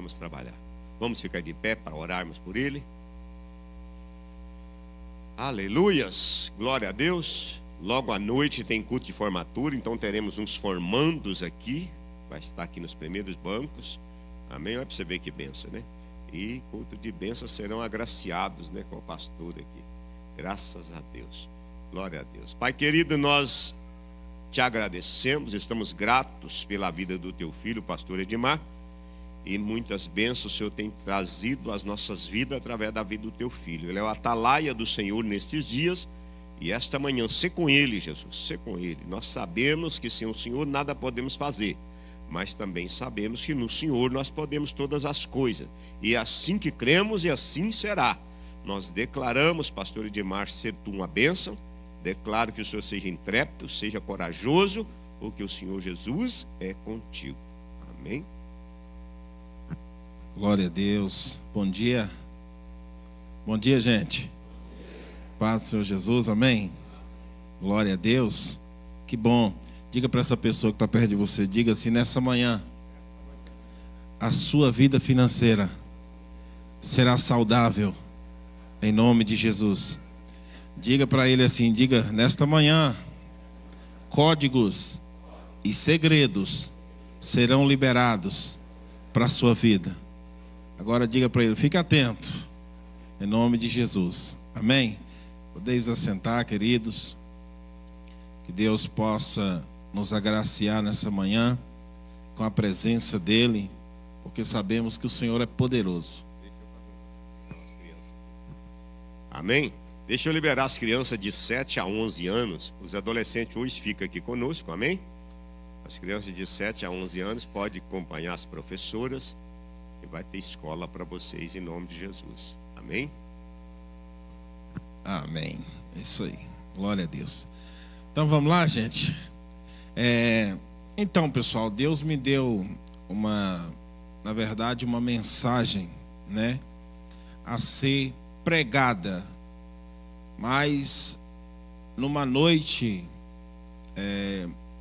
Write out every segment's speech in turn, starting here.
vamos trabalhar. Vamos ficar de pé para orarmos por ele. Aleluias, glória a Deus. Logo à noite tem culto de formatura, então teremos uns formandos aqui. Vai estar aqui nos primeiros bancos. Amém? Olha para você ver que bênção, né? E culto de bênção serão agraciados, né, com o pastor aqui. Graças a Deus. Glória a Deus. Pai querido, nós te agradecemos, estamos gratos pela vida do teu filho, o pastor Edmar. E muitas bênçãos o Senhor tem trazido às nossas vidas através da vida do teu filho. Ele é o atalaia do Senhor nestes dias. E esta manhã, sê com ele, Jesus, sê com ele. Nós sabemos que sem o Senhor nada podemos fazer. Mas também sabemos que no Senhor nós podemos todas as coisas. E é assim que cremos e assim será. Nós declaramos, pastor Edmar, ser tu uma bênção. Declaro que o Senhor seja intrépido, seja corajoso, porque o Senhor Jesus é contigo. Amém. Glória a Deus. Bom dia. Bom dia, gente. Paz do Senhor Jesus, amém. Glória a Deus. Que bom. Diga para essa pessoa que está perto de você, diga assim: nessa manhã a sua vida financeira será saudável, em nome de Jesus. Diga para ele assim, diga: nesta manhã códigos e segredos serão liberados para a sua vida. Agora diga para ele: fique atento, em nome de Jesus, amém. Podeis assentar, queridos. Que Deus possa nos agraciar nessa manhã com a presença dele, porque sabemos que o Senhor é poderoso. Amém. Deixa eu liberar as crianças de 7 a 11 anos. Os adolescentes hoje ficam aqui conosco, amém? As crianças de 7 a 11 anos podem acompanhar as professoras e vai ter escola para vocês em nome de Jesus, amém? Amém, é isso aí, glória a Deus. Então vamos lá, gente. Então, pessoal, Deus me deu na verdade, uma mensagem, né, a ser pregada. Mas numa noite,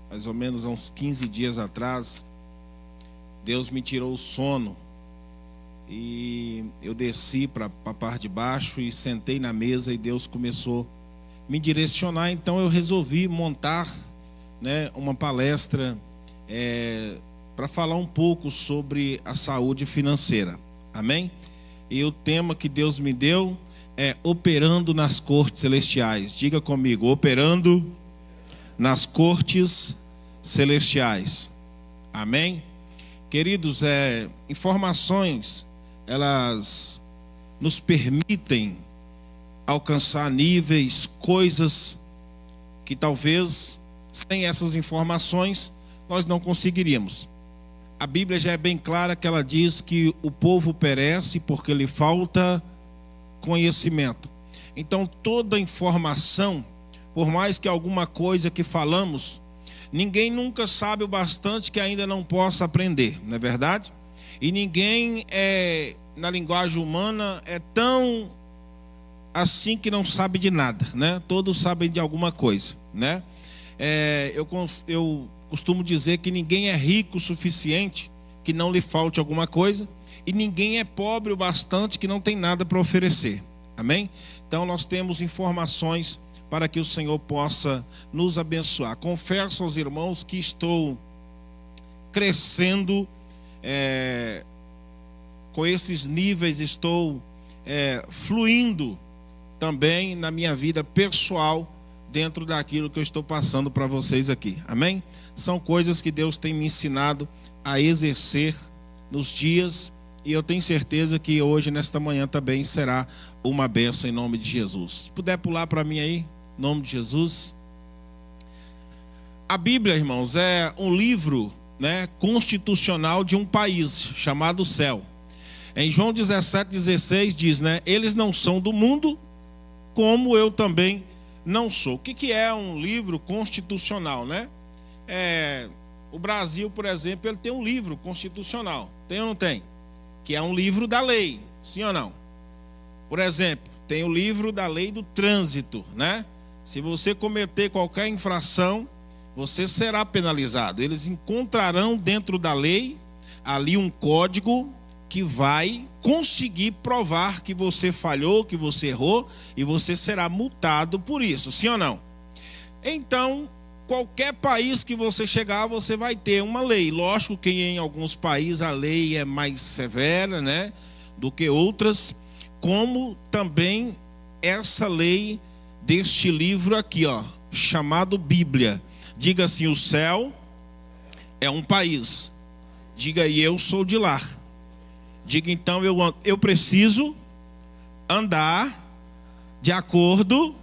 mais ou menos há uns 15 dias atrás, Deus me tirou o sono. E eu desci para a parte de baixo e sentei na mesa e Deus começou a me direcionar. Então eu resolvi montar, né, uma palestra para falar um pouco sobre a saúde financeira. Amém? E o tema que Deus me deu é operando nas cortes celestiais. Diga comigo: operando nas cortes celestiais. Amém? Queridos, informações, elas nos permitem alcançar níveis, coisas que talvez sem essas informações nós não conseguiríamos. A Bíblia já é bem clara que ela diz que o povo perece porque lhe falta conhecimento. Então toda informação, por mais que alguma coisa que falamos, ninguém nunca sabe o bastante que ainda não possa aprender, não é verdade? E ninguém na linguagem humana é tão assim que não sabe de nada, né? Todos sabem de alguma coisa, né? Eu costumo dizer que ninguém é rico o suficiente que não lhe falte alguma coisa, e ninguém é pobre o bastante que não tem nada para oferecer. Amém? Então nós temos informações para que o Senhor possa nos abençoar. Confesso aos irmãos que estou crescendo com esses níveis, estou fluindo também na minha vida pessoal, dentro daquilo que eu estou passando para vocês aqui. Amém? São coisas que Deus tem me ensinado a exercer nos dias, e eu tenho certeza que hoje, nesta manhã, também será uma bênção em nome de Jesus. Se puder pular para mim aí, em nome de Jesus. A Bíblia, irmãos, é um livro, né, constitucional de um país chamado céu. Em João 17,16 diz, né, eles não são do mundo, como eu também não sou. O que é um livro constitucional, né? O Brasil, por exemplo, ele tem um livro constitucional, tem ou não tem? Que é um livro da lei, sim ou não? Por exemplo, tem o livro da lei do trânsito, né? Se você cometer qualquer infração, você será penalizado. Eles encontrarão dentro da lei ali um código que vai conseguir provar que você falhou, que você errou, e você será multado por isso, sim ou não? Então, qualquer país que você chegar, você vai ter uma lei. Lógico que em alguns países a lei é mais severa, né, do que outras, como também essa lei deste livro aqui, ó, chamado Bíblia. Diga assim: o céu é um país. Diga aí: eu sou de lá. Diga então: eu preciso andar de acordo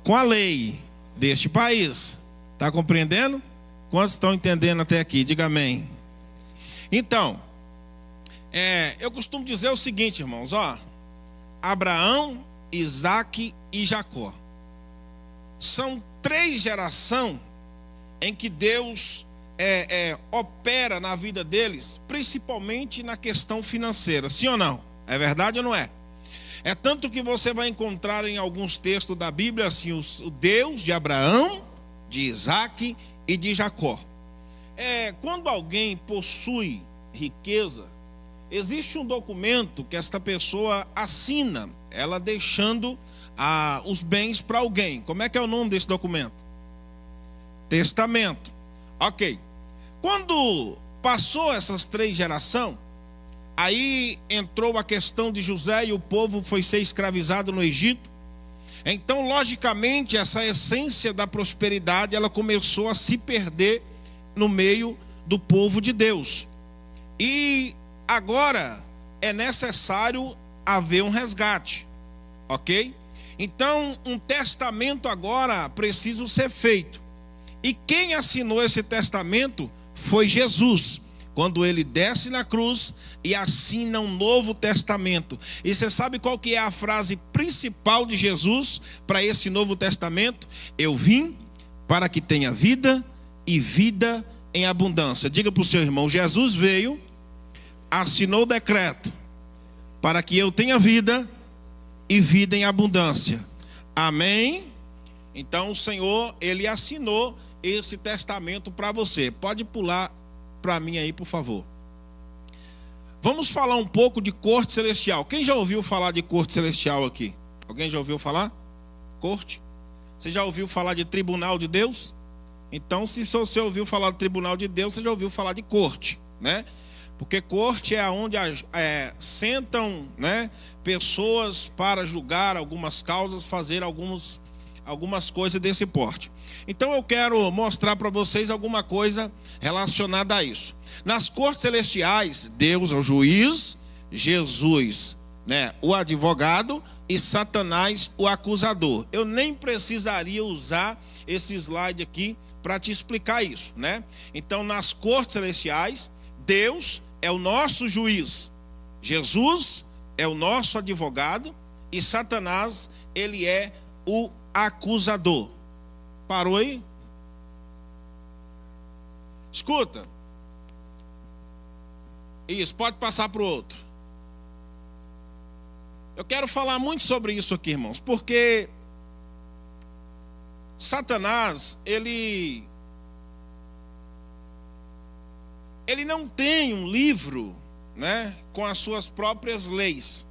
com a lei deste país. Está compreendendo? Quantos estão entendendo até aqui? Diga amém. Então, eu costumo dizer o seguinte, irmãos, ó: Abraão, Isaque e Jacó são 3 gerações em que Deus opera na vida deles, principalmente na questão financeira, sim ou não? É verdade ou não é? É tanto que você vai encontrar em alguns textos da Bíblia assim: o Deus de Abraão, de Isaque e de Jacó. Quando alguém possui riqueza, existe um documento que esta pessoa assina, ela deixando os bens para alguém. Como é que é o nome desse documento? Testamento. Ok. Quando passou essas 3 gerações, aí entrou a questão de José e o povo foi ser escravizado no Egito. Então, logicamente, essa essência da prosperidade, ela começou a se perder no meio do povo de Deus. E agora é necessário haver um resgate, ok? Então, um testamento agora precisa ser feito. E quem assinou esse testamento foi Jesus, quando ele desce na cruz e assina um novo testamento. E você sabe qual que é a frase principal de Jesus para esse novo testamento? Eu vim para que tenha vida e vida em abundância. Diga para o seu irmão: Jesus veio, assinou o decreto para que eu tenha vida e vida em abundância. Amém? Então o Senhor, ele assinou esse testamento para você. Pode pular para mim aí, por favor. Vamos falar um pouco de corte celestial. Quem já ouviu falar de corte celestial aqui? Alguém já ouviu falar? Corte? Você já ouviu falar de tribunal de Deus? Então, se você ouviu falar do tribunal de Deus, você já ouviu falar de corte, né? Porque corte é onde sentam, né, pessoas para julgar algumas causas, fazer algumas coisas desse porte. Então eu quero mostrar para vocês alguma coisa relacionada a isso. Nas cortes celestiais, Deus é o juiz, Jesus, né, o advogado, e Satanás, o acusador. Eu nem precisaria usar esse slide aqui para te explicar isso, né? Então, nas cortes celestiais, Deus é o nosso juiz, Jesus é o nosso advogado e Satanás, ele é o acusador. Parou aí? Escuta. Isso, pode passar para o outro. Eu quero falar muito sobre isso aqui, irmãos, porque Satanás, ele não tem um livro, né, com as suas próprias leis.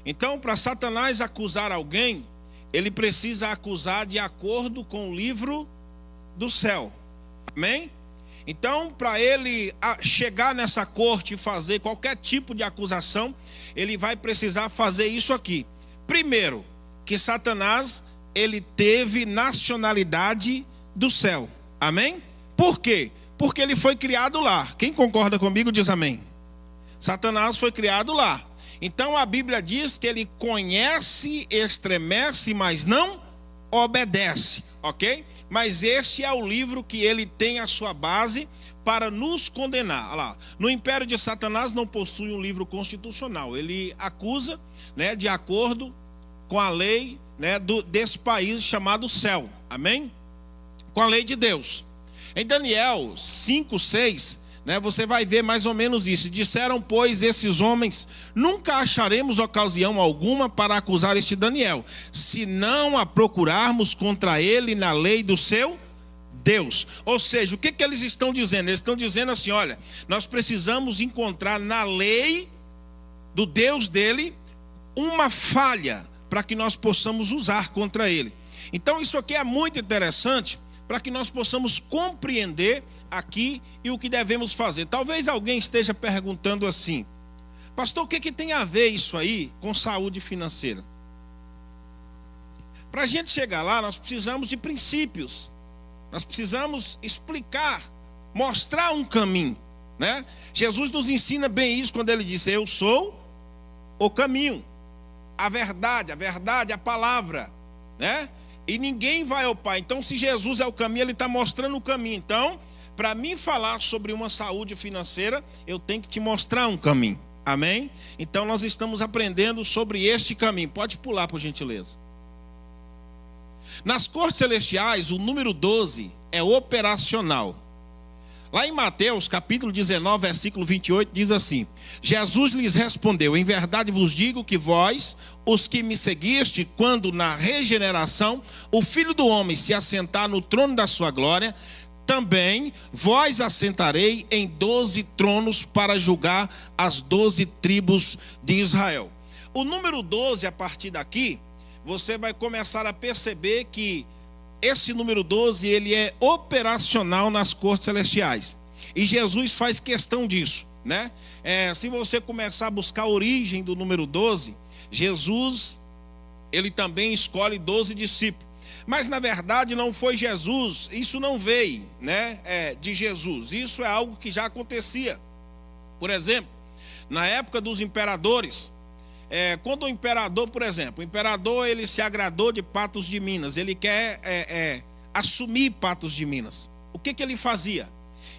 Então, para Satanás acusar alguém, ele precisa acusar de acordo com o livro do céu. Amém? Então, para ele chegar nessa corte e fazer qualquer tipo de acusação, ele vai precisar fazer isso aqui. Primeiro, que Satanás, ele teve nacionalidade do céu. Amém? Por quê? Porque ele foi criado lá. Quem concorda comigo diz amém. Satanás foi criado lá. Então a Bíblia diz que ele conhece, estremece, mas não obedece, ok? Mas este é o livro que ele tem a sua base para nos condenar. Olha lá, no império de Satanás não possui um livro constitucional. Ele acusa, né, de acordo com a lei, né, desse país chamado céu. Amém? Com a lei de Deus. Em Daniel 5:6, né, você vai ver mais ou menos isso. Disseram, pois, esses homens: nunca acharemos ocasião alguma para acusar este Daniel, se não a procurarmos contra ele na lei do seu Deus. Ou seja, o que eles estão dizendo? Eles estão dizendo assim: olha, nós precisamos encontrar na lei do Deus dele uma falha para que nós possamos usar contra ele. Então isso aqui é muito interessante para que nós possamos compreender aqui e o que devemos fazer. Talvez alguém esteja perguntando assim: pastor, o que tem a ver isso aí com saúde financeira? Para a gente chegar lá, nós precisamos de princípios. Nós precisamos explicar, mostrar um caminho, né? Jesus nos ensina bem isso quando ele disse: eu sou o caminho, a verdade, a palavra, né? E ninguém vai ao Pai. Então, se Jesus é o caminho, ele está mostrando o caminho. Então, para mim falar sobre uma saúde financeira, eu tenho que te mostrar um caminho. Amém? Então, nós estamos aprendendo sobre este caminho. Pode pular, por gentileza. Nas cortes celestiais, o número 12 é operacional. Lá em Mateus, capítulo 19, versículo 28, diz assim: Jesus lhes respondeu: em verdade vos digo que vós, os que me seguiste, quando na regeneração o Filho do Homem se assentar no trono da sua glória, também vós assentarei em 12 tronos para julgar as 12 tribos de Israel. O número 12, a partir daqui, você vai começar a perceber que esse número 12, ele é operacional nas cortes celestiais. E Jesus faz questão disso, né? Se você começar a buscar a origem do número 12, Jesus, ele também escolhe 12 discípulos. Mas na verdade não foi Jesus, isso não veio, né, de Jesus. Isso é algo que já acontecia. Por exemplo, na época dos imperadores, quando o imperador, por exemplo, o imperador ele se agradou de Patos de Minas, ele quer assumir Patos de Minas. O que ele fazia?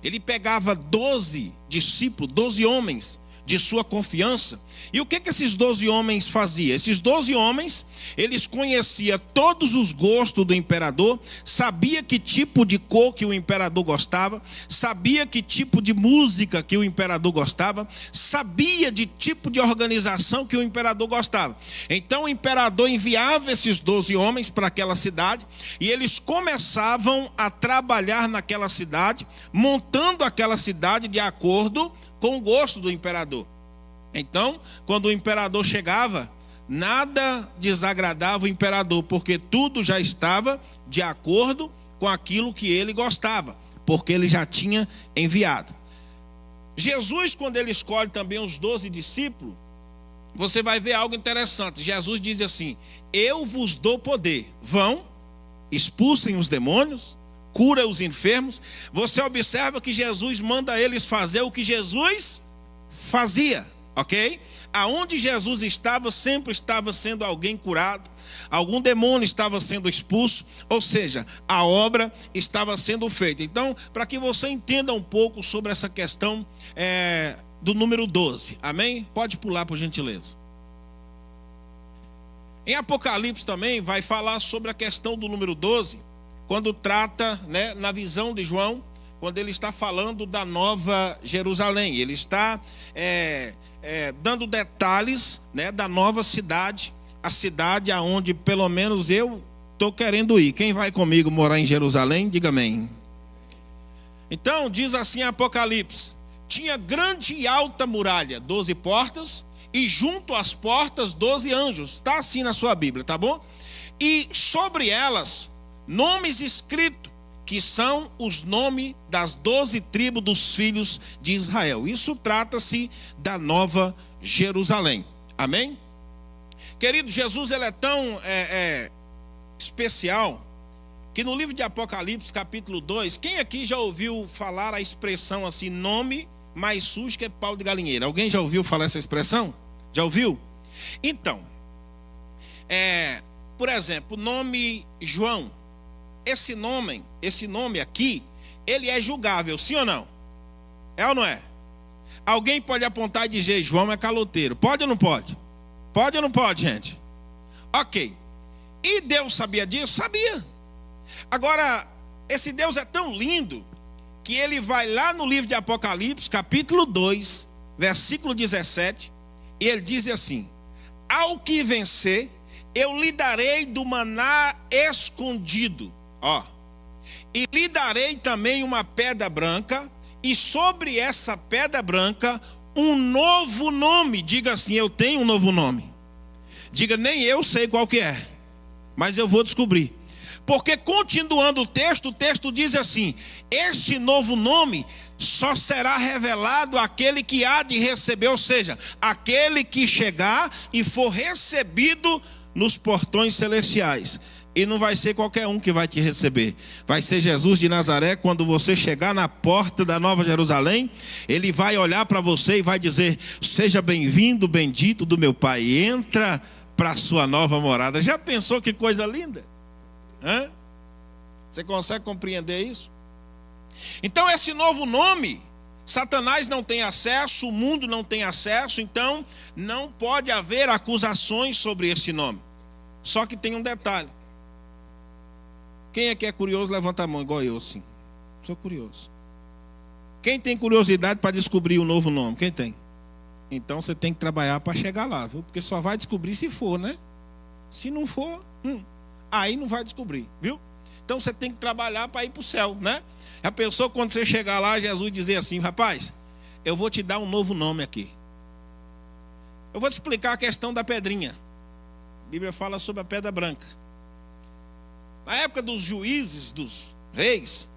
Ele pegava 12 discípulos, 12 homens de sua confiança. E o que esses 12 homens faziam? Esses 12 homens, eles conheciam todos os gostos do imperador, sabia que tipo de cor que o imperador gostava, sabia que tipo de música que o imperador gostava, sabia de tipo de organização que o imperador gostava. Então o imperador enviava esses 12 homens para aquela cidade e eles começavam a trabalhar naquela cidade, montando aquela cidade de acordo com o gosto do imperador. Então, quando o imperador chegava, nada desagradava o imperador, porque tudo já estava de acordo com aquilo que ele gostava, porque ele já tinha enviado. Jesus, quando ele escolhe também os 12 discípulos, você vai ver algo interessante. Jesus diz assim: eu vos dou poder, vão, expulsem os demônios, cura os enfermos. Você observa que Jesus manda eles fazer o que Jesus fazia. Ok? Aonde Jesus estava, sempre estava sendo alguém curado, algum demônio estava sendo expulso, ou seja, a obra estava sendo feita. Então, para que você entenda um pouco sobre essa questão do número 12, amém? Pode pular, por gentileza. Em Apocalipse também vai falar sobre a questão do número 12, quando trata, né, na visão de João, quando ele está falando da Nova Jerusalém. Ele está dando detalhes, né, da nova cidade, a cidade aonde pelo menos eu estou querendo ir. Quem vai comigo morar em Jerusalém? Diga amém. Então diz assim Apocalipse: tinha grande e alta muralha, 12 portas, e junto às portas 12 anjos. Está assim na sua Bíblia, tá bom? E sobre elas nomes escritos, que são os nomes das 12 tribos dos filhos de Israel. Isso trata-se da Nova Jerusalém. Amém? Querido, Jesus ele é tão especial, que no livro de Apocalipse, capítulo 2, quem aqui já ouviu falar a expressão assim: nome mais sujo que pau de galinheiro? Alguém já ouviu falar essa expressão? Já ouviu? Então, por exemplo, o nome João. Esse nome aqui, ele é julgável, sim ou não? É ou não é? Alguém pode apontar e dizer: João é caloteiro. Pode ou não pode? Pode ou não pode, gente? Ok. E Deus sabia disso? Sabia. Agora, esse Deus é tão lindo que ele vai lá no livro de Apocalipse, capítulo 2, versículo 17, e ele diz assim: ao que vencer, eu lhe darei do maná escondido. E lhe darei também uma pedra branca, e sobre essa pedra branca um novo nome. Diga assim: eu tenho um novo nome. Diga: nem eu sei qual que é, mas eu vou descobrir. Porque continuando o texto diz assim: esse novo nome só será revelado àquele que há de receber, ou seja, aquele que chegar e for recebido nos portões celestiais. E não vai ser qualquer um que vai te receber. Vai ser Jesus de Nazaré. Quando você chegar na porta da Nova Jerusalém, ele vai olhar para você e vai dizer: seja bem-vindo, bendito do meu Pai. Entra para a sua nova morada. Já pensou que coisa linda? Hã? Você consegue compreender isso? Então esse novo nome, Satanás não tem acesso, o mundo não tem acesso, então não pode haver acusações sobre esse nome. Só que tem um detalhe. Quem aqui é curioso, levanta a mão, igual eu assim. Sou curioso. Quem tem curiosidade para descobrir o novo nome? Quem tem? Então você tem que trabalhar para chegar lá, viu? Porque só vai descobrir se for, né? Se não for, aí não vai descobrir, viu? Então você tem que trabalhar para ir para o céu, né? Já pensou quando você chegar lá, Jesus dizer assim: rapaz, eu vou te dar um novo nome aqui. Eu vou te explicar a questão da pedrinha. A Bíblia fala sobre a pedra branca. Na época dos juízes, dos reis,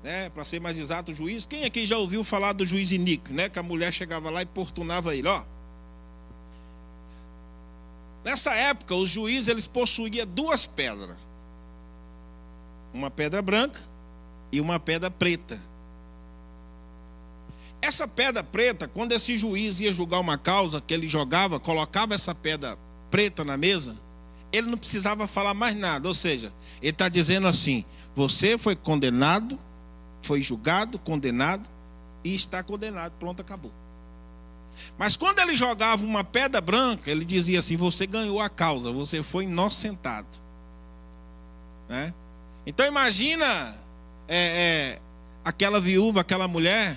né, para ser mais exato, o juiz, quem aqui já ouviu falar do juiz Inico, né? Que a mulher chegava lá e importunava ele, ó. Nessa época, os juízes, eles possuíam duas pedras. Uma pedra branca e uma pedra preta. Essa pedra preta, quando esse juiz ia julgar uma causa, que ele jogava, colocava essa pedra preta na mesa, ele não precisava falar mais nada. Ou seja, ele está dizendo assim: você foi condenado, foi julgado, condenado e está condenado, pronto, acabou. Mas quando ele jogava uma pedra branca, ele dizia assim: você ganhou a causa, você foi inocentado, né? Então imagina aquela viúva, aquela mulher,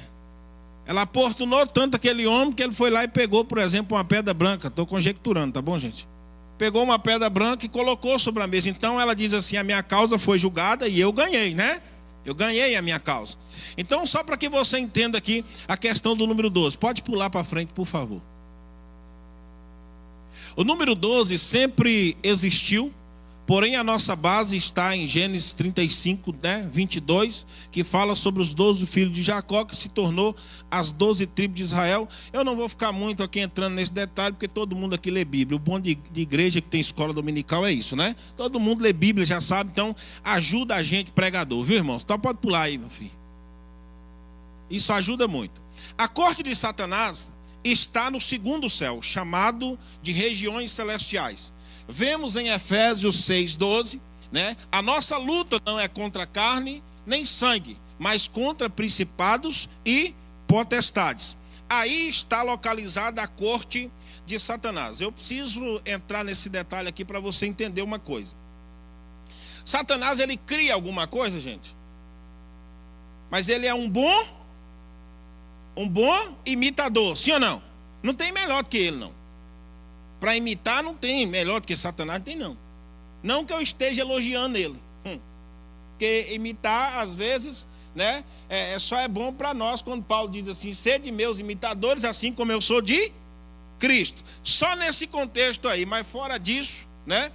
ela importunou tanto aquele homem que ele foi lá e pegou, por exemplo, uma pedra branca. Estou conjecturando, tá bom, gente? Pegou uma pedra branca e colocou sobre a mesa. Então ela diz assim: a minha causa foi julgada e eu ganhei, né? Eu ganhei a minha causa. Então, só para que você entenda aqui a questão do número 12. Pode pular para frente, por favor. O número 12 sempre existiu, porém a nossa base está em Gênesis 35, 22, que fala sobre os 12 filhos de Jacó, que se tornou as 12 tribos de Israel. Eu não vou ficar muito aqui entrando nesse detalhe, porque todo mundo aqui lê Bíblia. O bom de igreja que tem escola dominical é isso, né? Todo mundo lê Bíblia, já sabe, então ajuda a gente, pregador, viu, irmãos? Então pode pular aí, meu filho. Isso ajuda muito. A corte de Satanás está no segundo céu, chamado de regiões celestiais. Vemos em Efésios 6:12, né? A nossa luta não é contra carne nem sangue, mas contra principados e potestades. Aí está localizada a corte de Satanás. Eu preciso entrar nesse detalhe aqui para você entender uma coisa. Satanás, ele cria alguma coisa, gente, mas ele é um bom imitador, sim ou não? Não tem melhor do que ele, não. Para imitar não tem melhor do que Satanás, não tem não. Não que eu esteja elogiando ele. Porque imitar, às vezes, né, só é bom para nós, quando Paulo diz assim: sede meus imitadores, assim como eu sou de Cristo. Só nesse contexto aí, mas fora disso, né?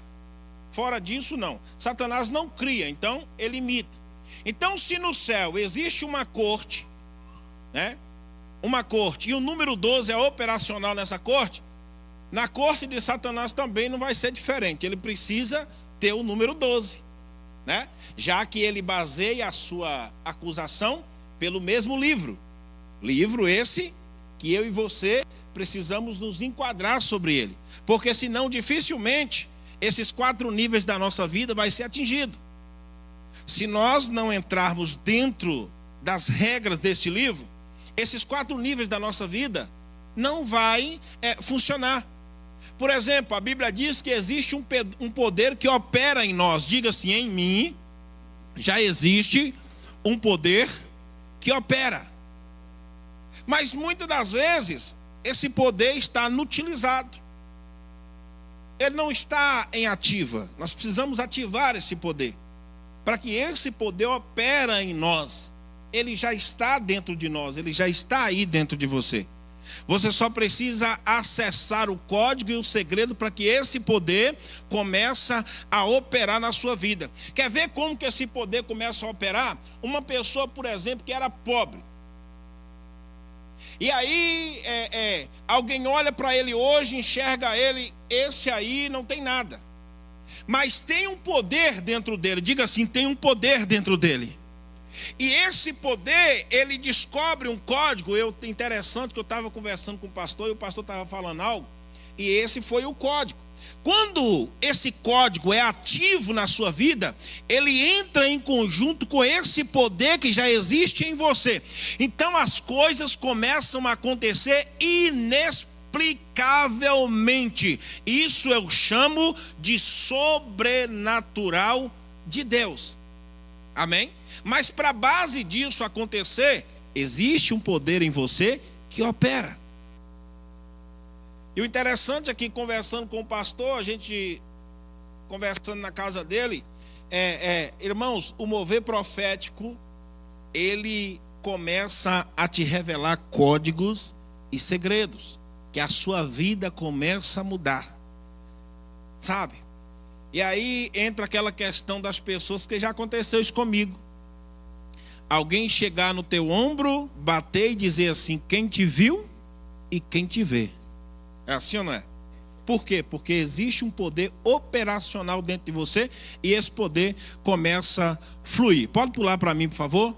Fora disso, não. Satanás não cria, então ele imita. Então, se no céu existe uma corte, né? Uma corte, e o número 12 é operacional nessa corte, na corte de Satanás também não vai ser diferente. Ele precisa ter o número 12, né? Já que ele baseia a sua acusação pelo mesmo livro. Livro esse que eu e você precisamos nos enquadrar sobre ele. Porque senão dificilmente esses 4 níveis da nossa vida vai ser atingido. Se nós não entrarmos dentro das regras deste livro, esses 4 níveis da nossa vida não vai funcionar. Por exemplo, a Bíblia diz que existe um poder que opera em nós. Diga assim: em mim já existe um poder que opera. Mas muitas das vezes esse poder está inutilizado. Ele não está em ativa. Nós precisamos ativar esse poder, para que esse poder opere em nós. Ele já está dentro de nós, ele já está aí dentro de você. Você só precisa acessar o código e o segredo para que esse poder comece a operar na sua vida. Quer ver como que esse poder começa a operar? Uma pessoa, por exemplo, que era pobre. E aí alguém olha para ele hoje, enxerga ele, esse aí não tem nada. Mas tem um poder dentro dele. Diga assim, tem um poder dentro dele. E esse poder, ele descobre um código. Interessante que eu estava conversando com o pastor e o pastor estava falando algo. E esse foi o código. Quando esse código é ativo na sua vida, ele entra em conjunto com esse poder que já existe em você. Então as coisas começam a acontecer inexplicavelmente. Isso eu chamo de sobrenatural de Deus. Amém? Mas para a base disso acontecer, existe um poder em você que opera. E o interessante é que, conversando com o pastor, a gente conversando na casa dele, irmãos, o mover profético, ele começa a te revelar códigos e segredos, que a sua vida começa a mudar, sabe? E aí entra aquela questão das pessoas, porque já aconteceu isso comigo. Alguém chegar no teu ombro, bater e dizer assim, quem te viu e quem te vê. É assim ou não é? Por quê? Porque existe um poder operacional dentro de você e esse poder começa a fluir. Pode pular para mim, por favor?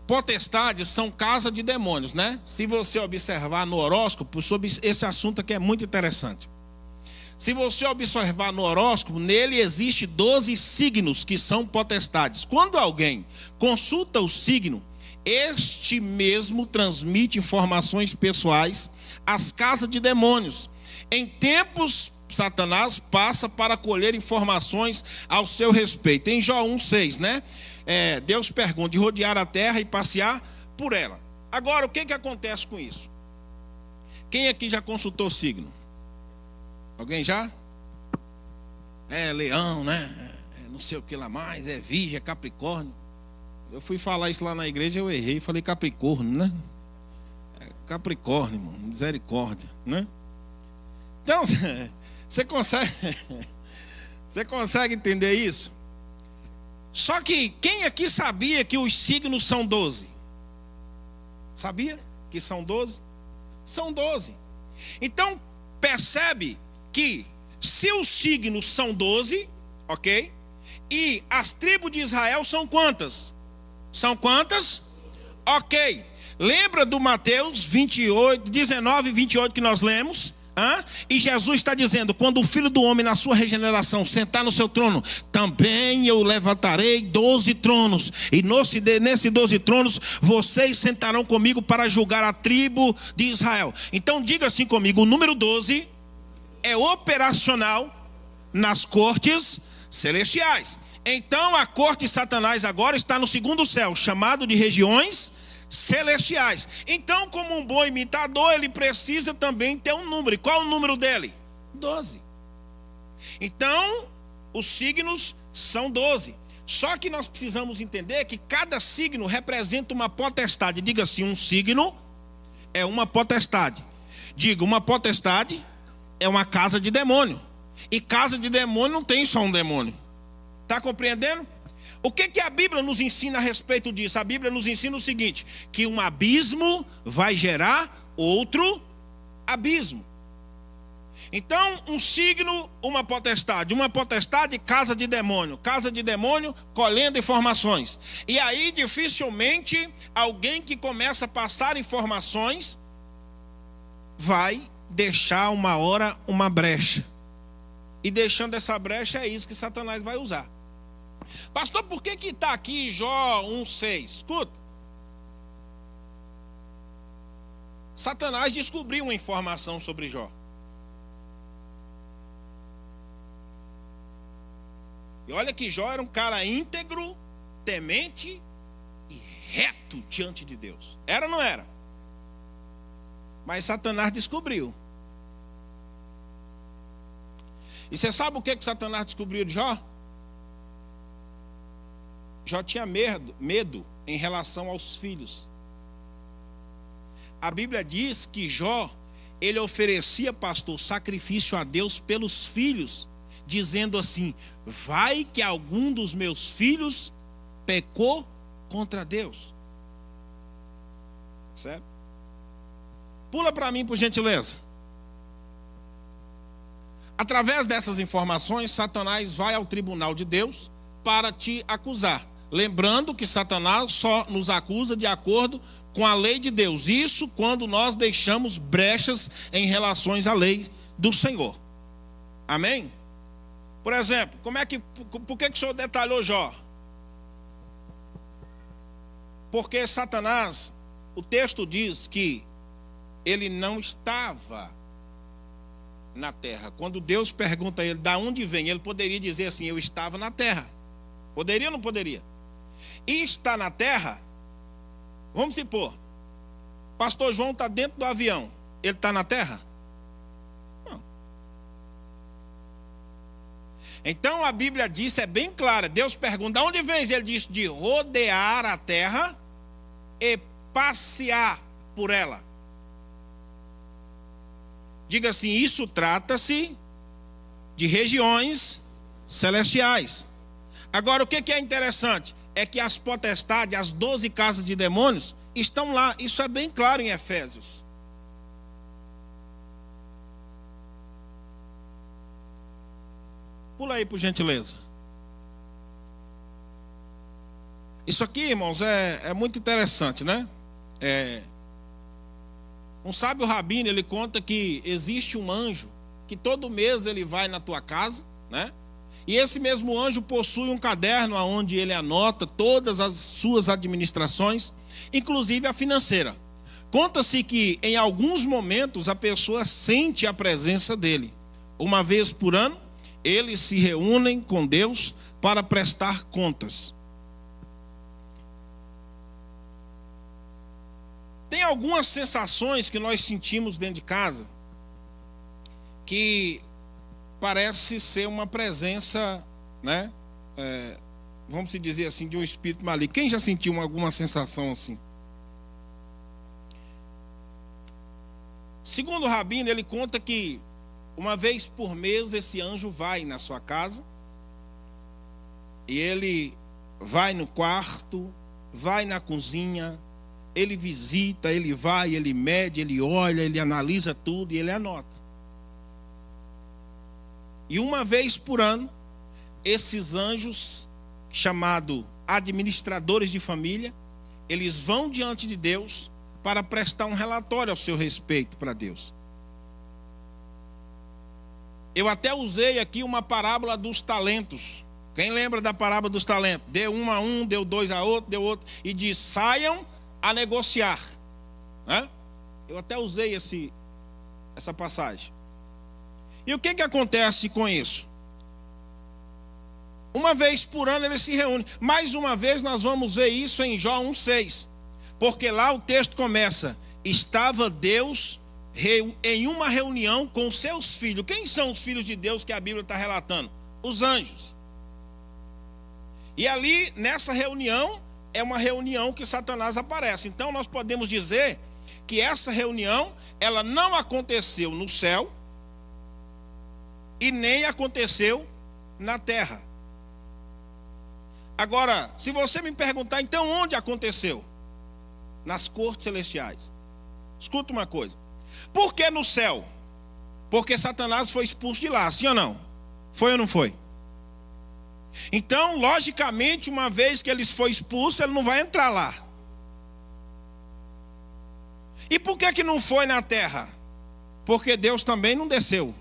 Potestades são casa de demônios, né? Se você observar no horóscopo, sobre esse assunto aqui é muito interessante. Se você observar no horóscopo, nele existe 12 signos que são potestades. Quando alguém consulta o signo, este mesmo transmite informações pessoais às casas de demônios. Em tempos, Satanás passa para colher informações ao seu respeito. Em Jó 1,6, né? Deus pergunta de rodear a terra e passear por ela. Agora, o que acontece com isso? Quem aqui já consultou o signo? Alguém já? Leão, né? Não sei o que lá mais, Virgem, Capricórnio. Eu fui falar isso lá na igreja, eu errei, falei Capricórnio, né? Capricórnio, irmão, misericórdia, né? Então, você consegue entender isso? Só que quem aqui sabia que os signos são 12? Sabia que são 12? São 12. Então, percebe que se os signos são 12, ok? E as tribos de Israel são quantas? São quantas? Ok. Lembra do Mateus 28, 19 e 28 que nós lemos? E Jesus está dizendo, quando o Filho do Homem na sua regeneração sentar no seu trono, também eu levantarei 12 tronos, e nesses 12 tronos vocês sentarão comigo para julgar a tribo de Israel. Então diga assim comigo, o número 12 é operacional nas cortes celestiais. Então a corte de Satanás agora está no segundo céu, chamado de regiões celestiais. Então, como um bom imitador, ele precisa também ter um número. E qual é o número dele? 12. Então, os signos são 12. Só que nós precisamos entender que cada signo representa uma potestade. Diga assim, um signo é uma potestade. Diga, uma potestade é uma casa de demônio. E casa de demônio não tem só um demônio. Está compreendendo? O que a Bíblia nos ensina a respeito disso? A Bíblia nos ensina o seguinte, que um abismo vai gerar outro abismo. Então, um signo, uma potestade, casa de demônio, colhendo informações. E aí, dificilmente, alguém que começa a passar informações vai deixar uma hora uma brecha. E deixando essa brecha, é isso que Satanás vai usar. Pastor, por que está aqui Jó 1,6? Escuta. Satanás descobriu uma informação sobre Jó. E olha que Jó era um cara íntegro, temente e reto diante de Deus. Era ou não era? Mas Satanás descobriu. E você sabe o que Satanás descobriu de Jó? Jó tinha medo em relação aos filhos. a Bíblia diz que Jó, ele oferecia, pastor, sacrifício a Deus pelos filhos, dizendo assim: vai que algum dos meus filhos pecou contra Deus. Certo? Pula para mim, por gentileza. Através dessas informações, Satanás vai ao tribunal de Deus para te acusar. Lembrando que Satanás só nos acusa de acordo com a lei de Deus. Isso quando nós deixamos brechas em relações à lei do Senhor. Amém? Por exemplo, por que o senhor detalhou Jó? Porque Satanás, o texto diz que ele não estava na terra. Quando Deus pergunta a ele, da onde vem? Ele poderia dizer assim: eu estava na terra. Poderia ou não poderia? E está na terra, vamos supor, pastor João está dentro do avião, ele está na terra? Não. Então a Bíblia diz, é bem clara, Deus pergunta, de onde vens? Ele diz, de rodear a terra e passear por ela. Diga assim, isso trata-se de regiões celestiais. Agora, o que é interessante? É que as potestades, as 12 casas de demônios, estão lá. Isso é bem claro em Efésios. Pula aí, por gentileza. Isso aqui, irmãos, é muito interessante, né? Um sábio rabino, ele conta que existe um anjo que todo mês ele vai na tua casa, né? E esse mesmo anjo possui um caderno onde ele anota todas as suas administrações, inclusive a financeira. Conta-se que em alguns momentos a pessoa sente a presença dele. Uma vez por ano, eles se reúnem com Deus para prestar contas. Tem algumas sensações que nós sentimos dentro de casa que parece ser uma presença, né? Vamos dizer assim, de um espírito maligno. Quem já sentiu alguma sensação assim? Segundo o rabino, ele conta que uma vez por mês esse anjo vai na sua casa e ele vai no quarto, vai na cozinha, ele visita, ele vai, ele mede, ele olha, ele analisa tudo e ele anota. E uma vez por ano, esses anjos, chamados administradores de família, eles vão diante de Deus para prestar um relatório ao seu respeito para Deus. Eu até usei aqui uma parábola dos talentos. Quem lembra da parábola dos talentos? Deu um a um, deu dois a outro, deu outro. E diz, saiam a negociar. Eu até usei essa passagem. E o que acontece com isso? Uma vez por ano eles se reúnem. Mais uma vez nós vamos ver isso em Jó 1,6. Porque lá o texto começa: estava Deus em uma reunião com seus filhos. Quem são os filhos de Deus que a Bíblia está relatando? Os anjos. E ali, nessa reunião, é uma reunião que Satanás aparece. Então nós podemos dizer que essa reunião, ela não aconteceu no céu e nem aconteceu na terra. Agora, se você me perguntar, então onde aconteceu? Nas cortes celestiais. Escuta uma coisa. Por que no céu? Porque Satanás foi expulso de lá, sim ou não? Foi ou não foi? Então, logicamente, uma vez que ele foi expulso, ele não vai entrar lá. E por que não foi na terra? Porque Deus também não desceu.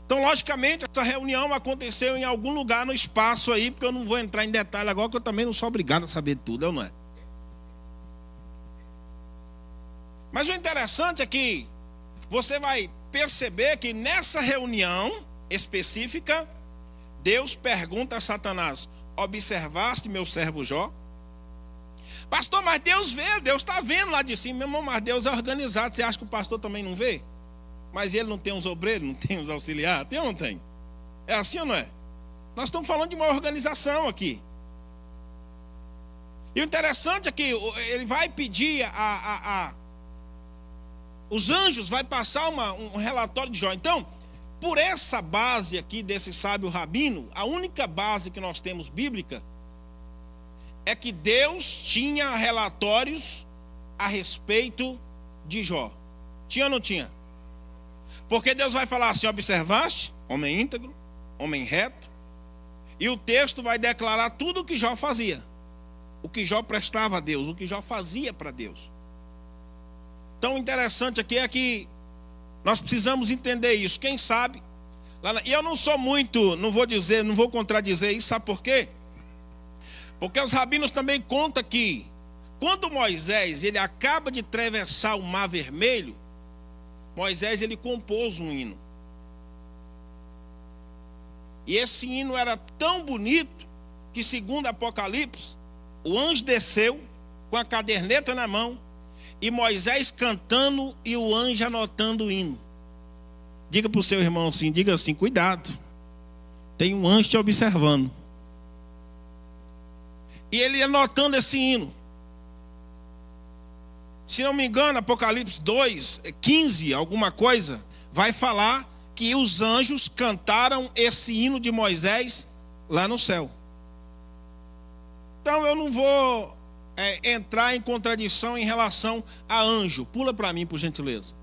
Então, logicamente, essa reunião aconteceu em algum lugar no espaço aí, porque eu não vou entrar em detalhe agora, que eu também não sou obrigado a saber de tudo, eu não é? Mas o interessante é que você vai perceber que nessa reunião específica, Deus pergunta a Satanás: observaste meu servo Jó? Pastor, mas Deus vê, Deus está vendo lá de cima, meu irmão, mas Deus é organizado. Você acha que o pastor também não vê? Mas ele não tem os obreiros, não tem os auxiliares? Tem ou não tem? É assim ou não é? Nós estamos falando de uma organização aqui. E o interessante é que ele vai pedir os anjos, vai passar um relatório de Jó. Então, por essa base aqui desse sábio rabino, a única base que nós temos bíblica é que Deus tinha relatórios a respeito de Jó. Tinha ou não tinha? Porque Deus vai falar assim: observaste, homem íntegro, homem reto, e o texto vai declarar tudo o que Jó fazia, o que Jó prestava a Deus, o que Jó fazia para Deus. Então, interessante aqui é que nós precisamos entender isso. Quem sabe, e eu não sou muito, não vou contradizer isso, sabe por quê? Porque os rabinos também contam que quando Moisés ele acaba de atravessar o Mar Vermelho, Moisés ele compôs um hino. E esse hino era tão bonito que, segundo Apocalipse, o anjo desceu com a caderneta na mão e Moisés cantando e o anjo anotando o hino. Diga para o seu irmão assim, diga assim: cuidado, tem um anjo te observando. E ele anotando esse hino. Se não me engano, Apocalipse 2, 15, alguma coisa, vai falar que os anjos cantaram esse hino de Moisés lá no céu. Então eu não vou entrar em contradição em relação a anjo. Pula para mim, por gentileza.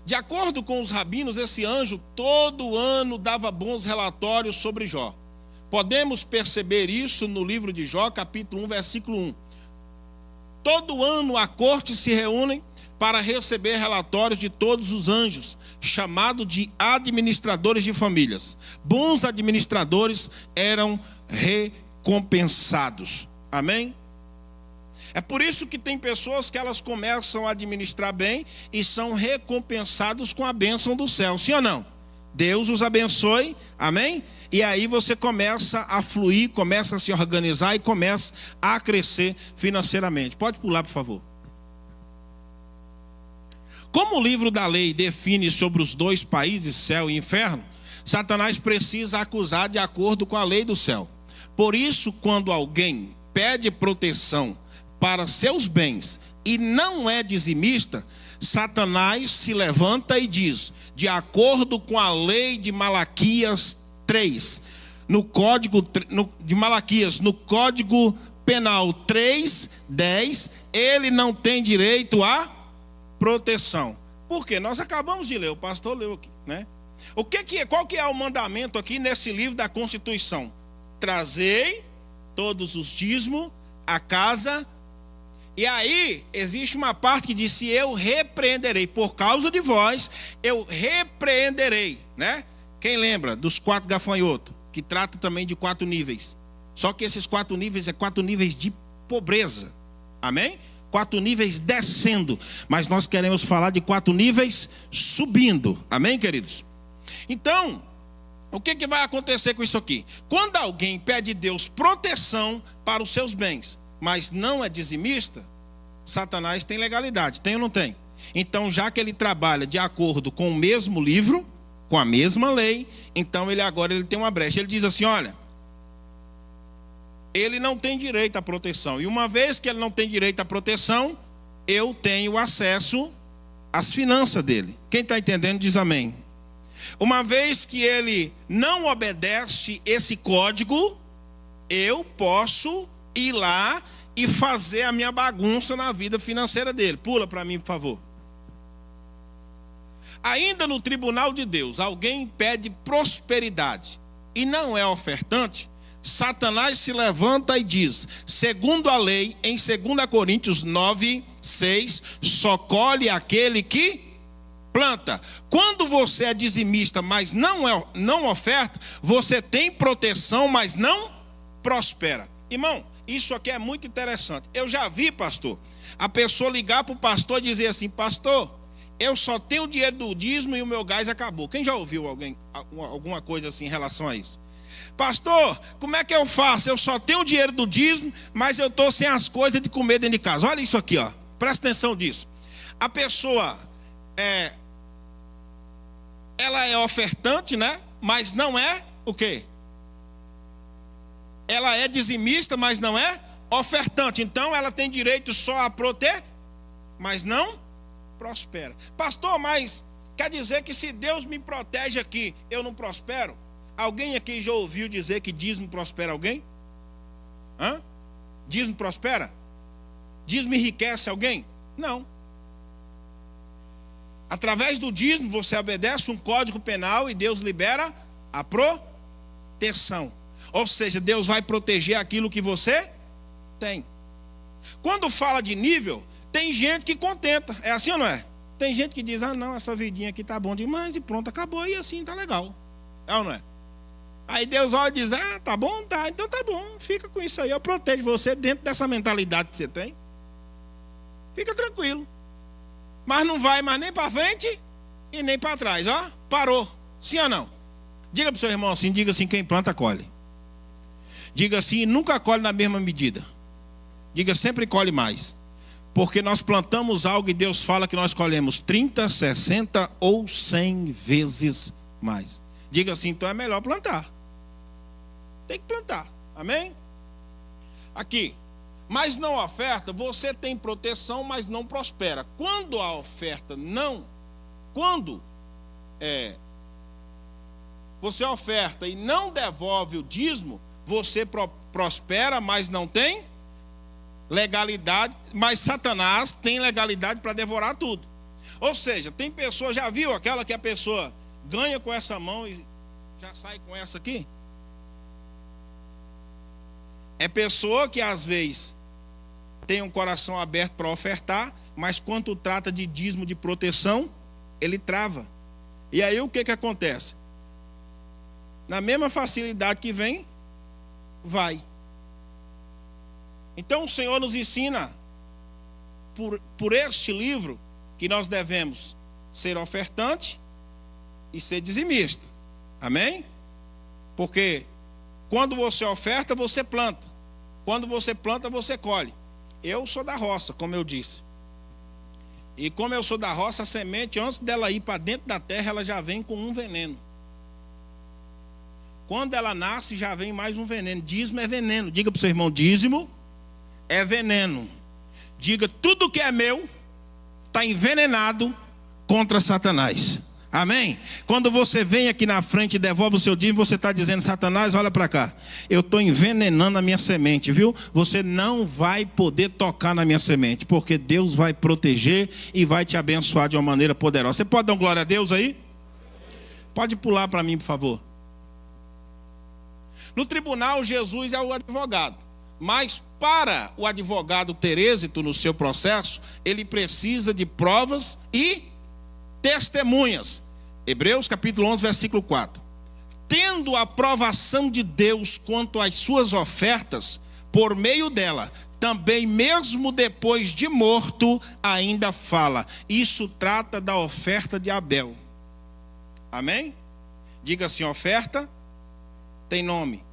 De acordo com os rabinos, esse anjo todo ano dava bons relatórios sobre Jó. Podemos perceber isso no livro de Jó, capítulo 1, versículo 1. Todo ano a corte se reúne para receber relatórios de todos os anjos, chamado de administradores de famílias. Bons administradores eram recompensados. Amém? É por isso que tem pessoas que elas começam a administrar bem e são recompensados com a bênção do céu. Sim ou não? Deus os abençoe. Amém? E aí você começa a fluir, começa a se organizar e começa a crescer financeiramente. Pode pular, por favor. Como o livro da lei define sobre os dois países, céu e inferno, Satanás precisa acusar de acordo com a lei do céu. Por isso, quando alguém pede proteção para seus bens e não é dizimista, Satanás se levanta e diz: de acordo com a lei de Malaquias 3, no código de Malaquias, no Código Penal 3:10, ele não tem direito a proteção. Por quê? Nós acabamos de ler, o pastor leu aqui, né? Qual que é o mandamento aqui nesse livro da Constituição? Trazei todos os dízimos à casa. E aí existe uma parte que diz: se eu repreenderei, por causa de vós, eu repreenderei, né? Quem lembra dos 4 gafanhotos, que trata também de 4 níveis? Só que esses 4 níveis é 4 níveis de pobreza. Amém? 4 níveis descendo. Mas nós queremos falar de 4 níveis subindo. Amém, queridos? Então, o que vai acontecer com isso aqui? Quando alguém pede a Deus proteção para os seus bens, mas não é dizimista, Satanás tem legalidade. Tem ou não tem? Então, já que ele trabalha de acordo com o mesmo livro, com a mesma lei, então ele tem uma brecha. Ele diz assim: olha, ele não tem direito à proteção. E uma vez que ele não tem direito à proteção, eu tenho acesso às finanças dele. Quem está entendendo diz amém. Uma vez que ele não obedece esse código, eu posso ir lá e fazer a minha bagunça na vida financeira dele. Pula para mim, por favor. Ainda no tribunal de Deus, alguém pede prosperidade e não é ofertante, Satanás se levanta e diz: segundo a lei, em 2 Coríntios 9:6, só colhe aquele que planta. Quando você é dizimista, mas não oferta, você tem proteção, mas não prospera. Irmão, isso aqui é muito interessante. Eu já vi, pastor, a pessoa ligar para o pastor e dizer assim: pastor, eu só tenho o dinheiro do dízimo e o meu gás acabou. Quem já ouviu alguma coisa assim em relação a isso? Pastor, como é que eu faço? Eu só tenho o dinheiro do dízimo, mas eu estou sem as coisas de comer dentro de casa. Olha isso aqui, ó. Presta atenção nisso. A pessoa ela é ofertante, né? Mas não é o quê? ela é dizimista, mas não é ofertante. Então ela tem direito só a proteger, mas não prospera. Pastor, mas quer dizer que se Deus me protege aqui, eu não prospero? Alguém aqui já ouviu dizer que dízimo prospera alguém? Hã? Dízimo prospera? Dízimo enriquece alguém? Não. Através do dízimo você obedece um código penal e Deus libera a proteção. Ou seja, Deus vai proteger aquilo que você tem. Quando fala de nível, tem gente que contenta. É assim ou não é? Tem gente que diz, não, essa vidinha aqui tá bom demais e pronto, acabou e assim tá legal. É ou não é? Aí Deus olha e diz, tá bom, tá, então tá bom, fica com isso aí, eu protejo você dentro dessa mentalidade que você tem. Fica tranquilo. Mas não vai mais nem para frente e nem para trás, ó, parou. Sim ou não? Diga para o seu irmão assim, diga assim, quem planta colhe. Diga assim, nunca colhe na mesma medida. Diga, sempre colhe mais. Porque nós plantamos algo e Deus fala que nós colhemos 30, 60 ou 100 vezes mais. Diga assim, então é melhor plantar. Tem que plantar, amém? Aqui, mas não oferta, você tem proteção, mas não prospera. Quando a oferta você oferta e não devolve o dízimo, você prospera, mas não tem legalidade, mas Satanás tem legalidade para devorar tudo. Ou seja, tem pessoa, já viu aquela que a pessoa ganha com essa mão e já sai com essa aqui? É pessoa que às vezes tem um coração aberto para ofertar, mas quando trata de dízimo de proteção, ele trava. E aí o que acontece? Na mesma facilidade que vem, vai. Então o Senhor nos ensina, por este livro, que nós devemos ser ofertante e ser dizimista. Amém? Porque quando você oferta, você planta. Quando você planta, você colhe. Eu sou da roça, como eu disse. E como eu sou da roça, a semente, antes dela ir para dentro da terra, ela já vem com um veneno. Quando ela nasce, já vem mais um veneno. Dízimo é veneno. Diga para o seu irmão, dízimo é veneno. Diga, tudo que é meu está envenenado contra Satanás. Amém? Quando você vem aqui na frente e devolve o seu dízimo, você está dizendo, Satanás, olha para cá, eu estou envenenando a minha semente, viu? Você não vai poder tocar na minha semente, porque Deus vai proteger e vai te abençoar de uma maneira poderosa. Você pode dar glória a Deus aí? Pode pular para mim, por favor. No tribunal, Jesus é o advogado. Mas para o advogado ter êxito no seu processo, ele precisa de provas e testemunhas. Hebreus capítulo 11, versículo 4. Tendo a aprovação de Deus quanto às suas ofertas, por meio dela, também mesmo depois de morto, ainda fala. Isso trata da oferta de Abel. Amém? Diga assim, oferta tem nome.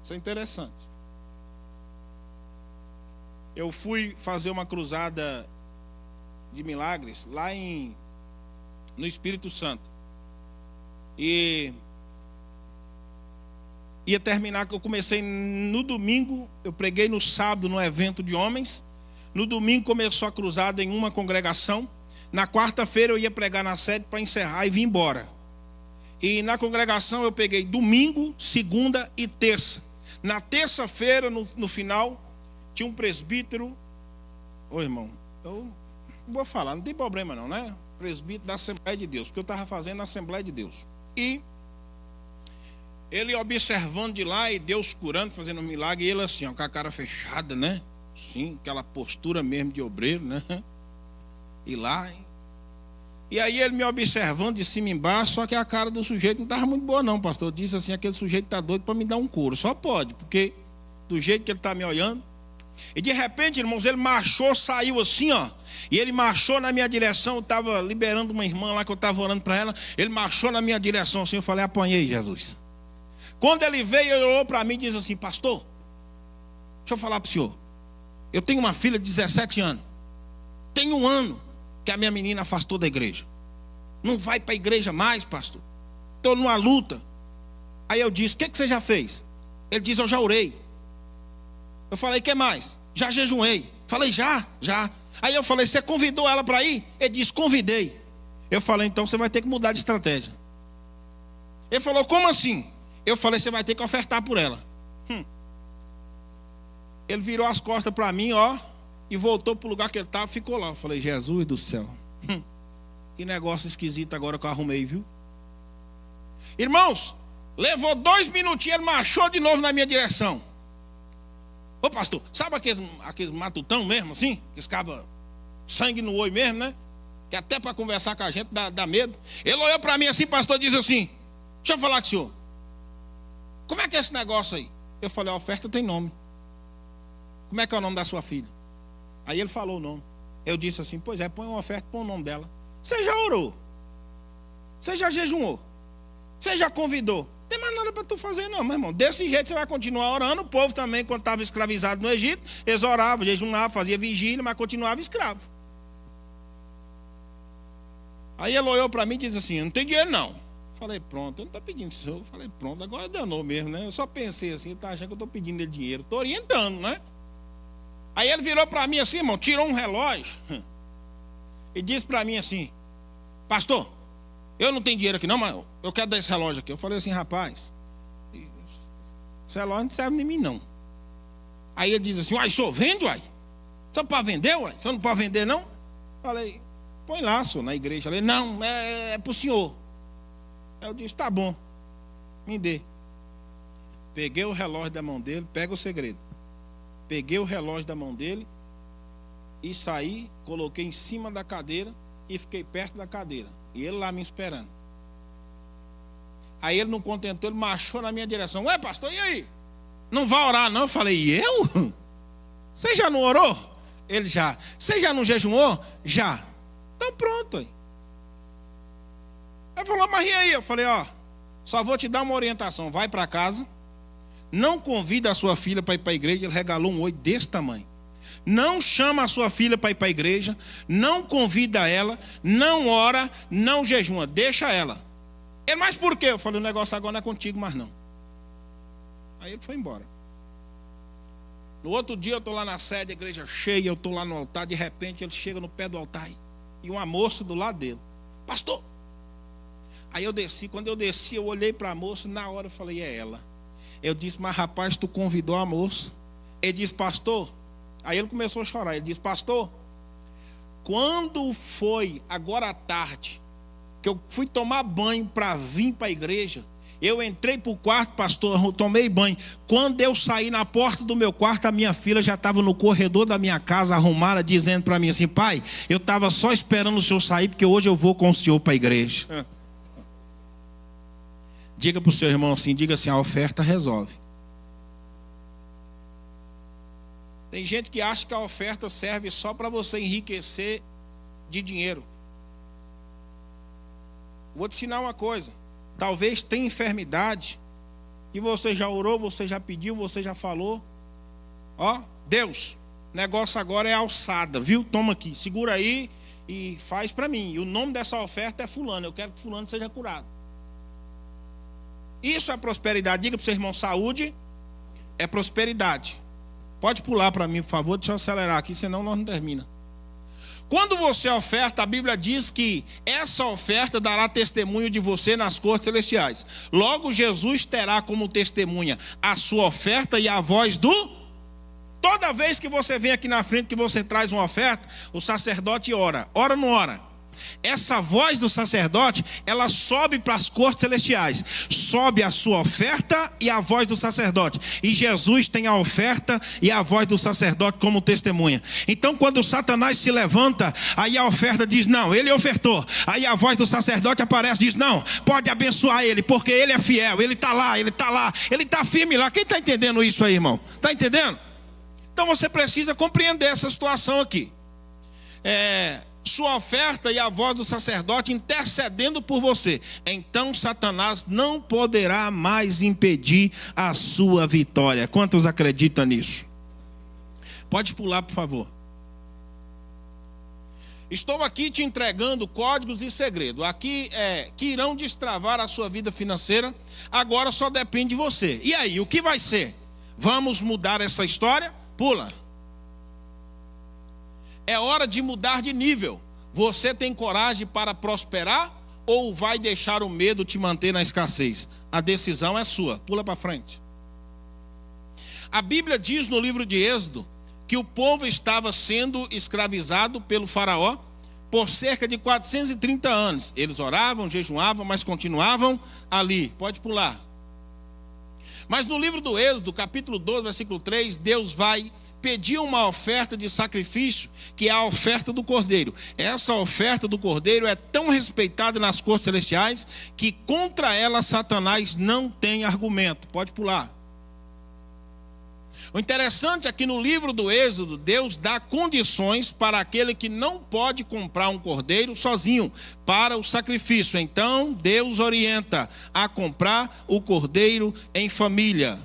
Isso é interessante. Eu fui fazer uma cruzada de milagres lá no Espírito Santo. E ia terminar, eu comecei no domingo, eu preguei no sábado no evento de homens. No domingo começou a cruzada em uma congregação. Na quarta-feira eu ia pregar na sede para encerrar e vir embora. E na congregação eu peguei domingo, segunda e terça. Na terça-feira, no final, tinha um presbítero. Ô irmão, eu não vou falar, não tem problema não, né? Presbítero da Assembleia de Deus, porque eu estava fazendo na Assembleia de Deus. E ele observando de lá e Deus curando, fazendo um milagre, e ele assim, ó, com a cara fechada, né? Sim, aquela postura mesmo de obreiro, né? E lá, hein? E aí ele me observando de cima e embaixo, só que a cara do sujeito não estava muito boa não, pastor. Eu disse assim, aquele sujeito está doido para me dar um couro. Só pode, porque do jeito que ele está me olhando. E de repente, irmãos, ele marchou, saiu assim, ó. E ele marchou na minha direção, eu estava liberando uma irmã lá que eu estava orando para ela. Ele marchou na minha direção assim, eu falei, apanhei Jesus. Quando ele veio, ele olhou para mim e disse assim, pastor, deixa eu falar para o senhor. Eu tenho uma filha de 17 anos. Tem um ano que a minha menina afastou da igreja. Não vai para a igreja mais, pastor. Estou numa luta. Aí eu disse, o que você já fez? Ele diz, eu já orei. Eu falei, o que mais? Já jejuei. Falei, já. Aí eu falei, você convidou ela para ir? Ele disse, convidei. Eu falei, então você vai ter que mudar de estratégia. Ele falou, como assim? Eu falei, você vai ter que ofertar por ela. Ele virou as costas para mim, ó, e voltou para o lugar que ele estava, ficou lá. Eu falei, Jesus do céu. Que negócio esquisito agora que eu arrumei, viu? Irmãos, levou 2 minutinhos, ele marchou de novo na minha direção. Ô pastor, sabe aqueles matutão mesmo assim? Que escapa sangue no olho mesmo, né? Que até para conversar com a gente dá medo. Ele olhou para mim assim, pastor, diz assim, deixa eu falar com o senhor. Como é que é esse negócio aí? Eu falei, a oferta tem nome. Como é que é o nome da sua filha? Aí ele falou o nome. Eu disse assim, pois é, põe uma oferta, põe o nome dela. Você já orou? Você já jejuou? Você já convidou? Não tem mais nada para tu fazer não, meu irmão. Desse jeito você vai continuar orando. O povo também, quando estava escravizado no Egito, eles oravam, jejuavam, faziam vigília, mas continuava escravo. Aí ele olhou para mim e disse assim, não tem dinheiro não. Falei, pronto, eu não estou pedindo isso. Eu falei, pronto, agora danou mesmo, né? Eu só pensei assim, ele está achando que eu estou pedindo ele dinheiro. Estou orientando, né? Aí ele virou para mim assim, irmão, tirou um relógio e disse para mim assim, pastor, eu não tenho dinheiro aqui não, mas eu quero dar esse relógio aqui. Eu falei assim, rapaz, esse relógio não serve nem mim não. Aí ele diz assim, uai, senhor vende, uai? Só para vender, uai? Você não pode vender não? Falei, põe lá, senhor, na igreja. Ele, não, é para o senhor. Aí eu disse, tá bom, me dê. Peguei o relógio da mão dele, pega o segredo. Peguei o relógio da mão dele e saí, coloquei em cima da cadeira e fiquei perto da cadeira. E ele lá me esperando. Aí ele não contentou, ele marchou na minha direção. Ué, pastor, e aí? Não vai orar não? Eu falei, e eu? Você já não orou? Ele já. Você já não jejuou? Já. Então pronto. Aí. Ele falou, mas e aí? Eu falei, ó, só vou te dar uma orientação. Vai para casa. Não convida a sua filha para ir para a igreja. Ele regalou um oi desse tamanho. Não chama a sua filha para ir para a igreja. Não convida ela. Não ora. Não jejuma. Deixa ela. Ele, mas por quê? Eu falei, o negócio agora não é contigo mais não. Aí ele foi embora. No outro dia eu estou lá na sede, a igreja cheia. Eu estou lá no altar. De repente ele chega no pé do altar. E uma moça do lado dele. Pastor. Aí eu desci. Quando eu desci, eu olhei para a moça. Na hora eu falei, é ela. Eu disse, mas rapaz, tu convidou a moça. Ele disse, pastor. Aí ele começou a chorar. Ele disse, pastor, quando foi agora à tarde, que eu fui tomar banho para vir para a igreja, eu entrei para o quarto, pastor, eu tomei banho. Quando eu saí na porta do meu quarto, a minha filha já estava no corredor da minha casa, arrumada, dizendo para mim assim, pai, eu estava só esperando o senhor sair, porque hoje eu vou com o senhor para a igreja. Diga para o seu irmão assim, diga assim, a oferta resolve. Tem gente que acha que a oferta serve só para você enriquecer de dinheiro. Vou te ensinar uma coisa. Talvez tenha enfermidade que você já orou, você já pediu, você já falou. Ó, Deus, negócio agora é alçada, viu? Toma aqui, segura aí e faz para mim. E o nome dessa oferta é fulano, eu quero que fulano seja curado. Isso é prosperidade. Diga para o seu irmão, saúde é prosperidade. Pode pular para mim, por favor, deixa eu acelerar aqui, senão nós não termina. Quando você oferta, a Bíblia diz que essa oferta dará testemunho de você nas cortes celestiais. Logo, Jesus terá como testemunha a sua oferta e a voz do... Toda vez que você vem aqui na frente, que você traz uma oferta, o sacerdote ora. Ora ou não ora? Essa voz do sacerdote, ela sobe para as cortes celestiais. Sobe a sua oferta e a voz do sacerdote. E Jesus tem a oferta e a voz do sacerdote como testemunha. Então quando Satanás se levanta, aí a oferta diz não, ele ofertou. Aí a voz do sacerdote aparece e diz não, pode abençoar ele, porque ele é fiel, ele está lá, ele está firme lá. Quem está entendendo isso aí, irmão? Está entendendo? Então você precisa compreender essa situação aqui. Sua oferta e a voz do sacerdote intercedendo por você. Então Satanás não poderá mais impedir a sua vitória. Quantos acreditam nisso? Pode pular, por favor. Estou aqui te entregando códigos e segredos. Aqui que irão destravar a sua vida financeira. Agora só depende de você. E aí, o que vai ser? Vamos mudar essa história? Pula. É hora de mudar de nível. Você tem coragem para prosperar ou vai deixar o medo te manter na escassez? A decisão é sua. Pula para frente. A Bíblia diz no livro de Êxodo que o povo estava sendo escravizado pelo faraó por cerca de 430 anos. Eles oravam, jejuavam, mas continuavam ali. Pode pular. Mas no livro do Êxodo, capítulo 12, versículo 3, Deus vai pedir uma oferta de sacrifício, que é a oferta do cordeiro. Essa oferta do cordeiro é tão respeitada nas cortes celestiais que contra ela Satanás não tem argumento. Pode pular. O interessante é que no livro do Êxodo, Deus dá condições para aquele que não pode comprar um cordeiro sozinho para o sacrifício. Então, Deus orienta a comprar o cordeiro em família.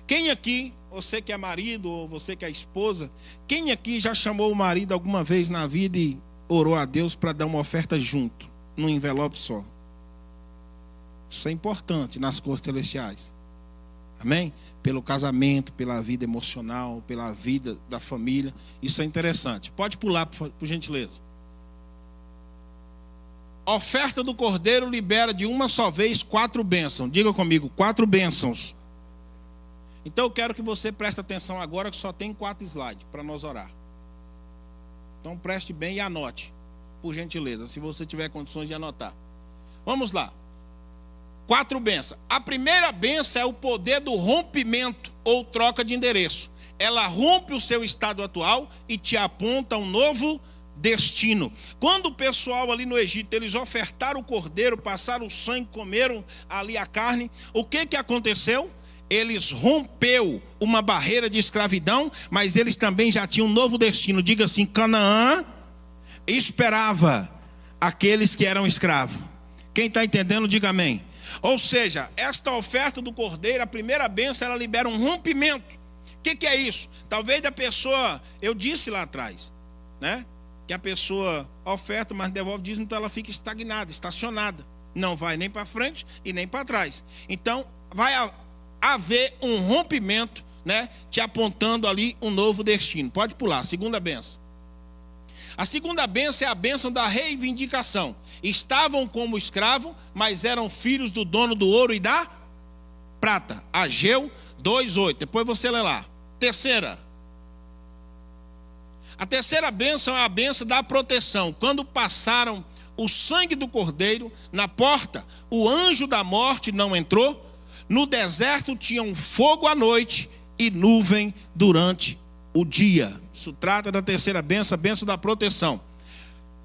Quem aqui, você que é marido ou você que é esposa, quem aqui já chamou o marido alguma vez na vida e orou a Deus para dar uma oferta junto, num envelope só? Isso é importante nas cortes celestiais. Amém? Pelo casamento, pela vida emocional, pela vida da família. Isso é interessante. Pode pular, por gentileza. A oferta do cordeiro libera de uma só vez 4 bênçãos. Diga comigo, 4 bênçãos. Então eu quero que você preste atenção agora, que só tem 4 slides para nós orar. Então preste bem e anote, por gentileza, se você tiver condições de anotar. Vamos lá. 4 bênçãos. A primeira bênção é o poder do rompimento ou troca de endereço. Ela rompe o seu estado atual e te aponta um novo destino. Quando o pessoal ali no Egito, eles ofertaram o cordeiro, passaram o sangue, comeram ali a carne, o que aconteceu? Eles rompeu uma barreira de escravidão, mas eles também já tinham um novo destino. Diga assim, Canaã esperava aqueles que eram escravos. Quem está entendendo, diga amém. Ou seja, esta oferta do cordeiro, a primeira bênção, ela libera um rompimento. O que é isso? Talvez a pessoa, eu disse lá atrás, né? Que a pessoa oferta, mas devolve dízimo, então ela fica estagnada, estacionada. Não vai nem para frente e nem para trás. Então, vai haver um rompimento, né? Te apontando ali um novo destino. Pode pular, segunda bênção. A segunda bênção é a bênção da reivindicação. Estavam como escravo, mas eram filhos do dono do ouro e da prata. Ageu 2:8. Depois você lê lá. Terceira. A terceira bênção é a bênção da proteção. Quando passaram o sangue do cordeiro na porta, o anjo da morte não entrou. No deserto tinha um fogo à noite e nuvem durante o dia. Isso trata da terceira bênção, a bênção da proteção.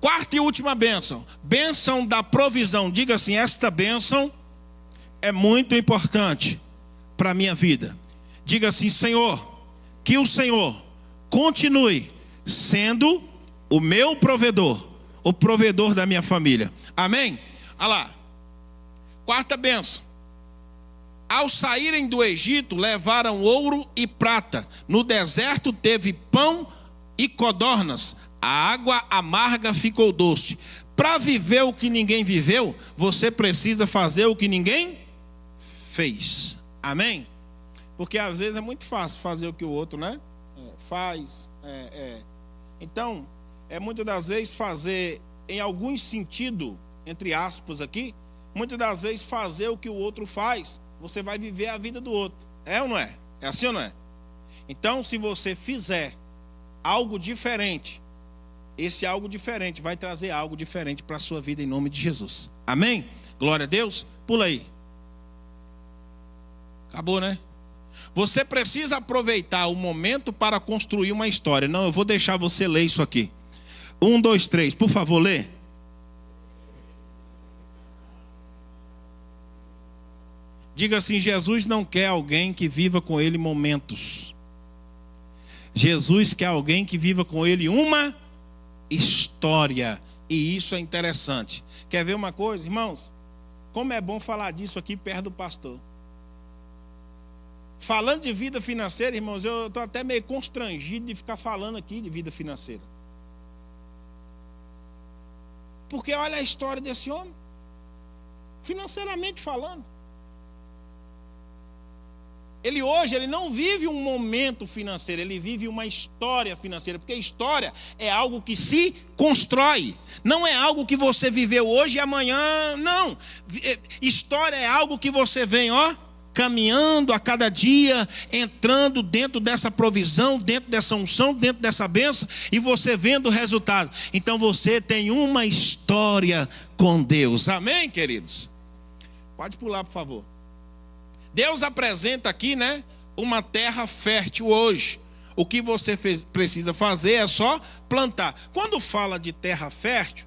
Quarta e última bênção, bênção da provisão. Diga assim, esta bênção é muito importante para a minha vida. Diga assim, Senhor, que o Senhor continue sendo o meu provedor, o provedor da minha família. Amém? Olha lá. Quarta bênção. Ao saírem do Egito, levaram ouro e prata. No deserto teve pão e codornas. A água amarga ficou doce. Para viver o que ninguém viveu, você precisa fazer o que ninguém fez. Amém? Porque às vezes é muito fácil fazer o que o outro, né? Faz. Então, muitas das vezes fazer, em algum sentido, entre aspas aqui, muitas das vezes fazer o que o outro faz, você vai viver a vida do outro. É ou não é? É assim ou não é? Então, se você fizer algo diferente, esse algo diferente vai trazer algo diferente para a sua vida em nome de Jesus. Amém? Glória a Deus. Pula aí. Acabou, né? Você precisa aproveitar o momento para construir uma história. Não, eu vou deixar você ler isso aqui. 1, 2, 3, por favor, lê. Diga assim, Jesus não quer alguém que viva com ele momentos. Jesus quer alguém que viva com ele uma história. E isso é interessante. Quer ver uma coisa, irmãos? Como é bom falar disso aqui perto do pastor. Falando de vida financeira, irmãos, eu estou até meio constrangido de ficar falando aqui de vida financeira. porque olha a história desse homem, financeiramente falando. Ele hoje, ele não vive um momento financeiro, ele vive uma história financeira, porque história é algo que se constrói, não é algo que você viveu hoje e amanhã, não. História é algo que você vem, caminhando a cada dia, entrando dentro dessa provisão, dentro dessa unção, dentro dessa bênção, e você vendo o resultado. Então você tem uma história com Deus, amém, queridos? Pode pular, por favor. Deus apresenta aqui, uma terra fértil hoje. O que você precisa fazer é só plantar. Quando fala de terra fértil,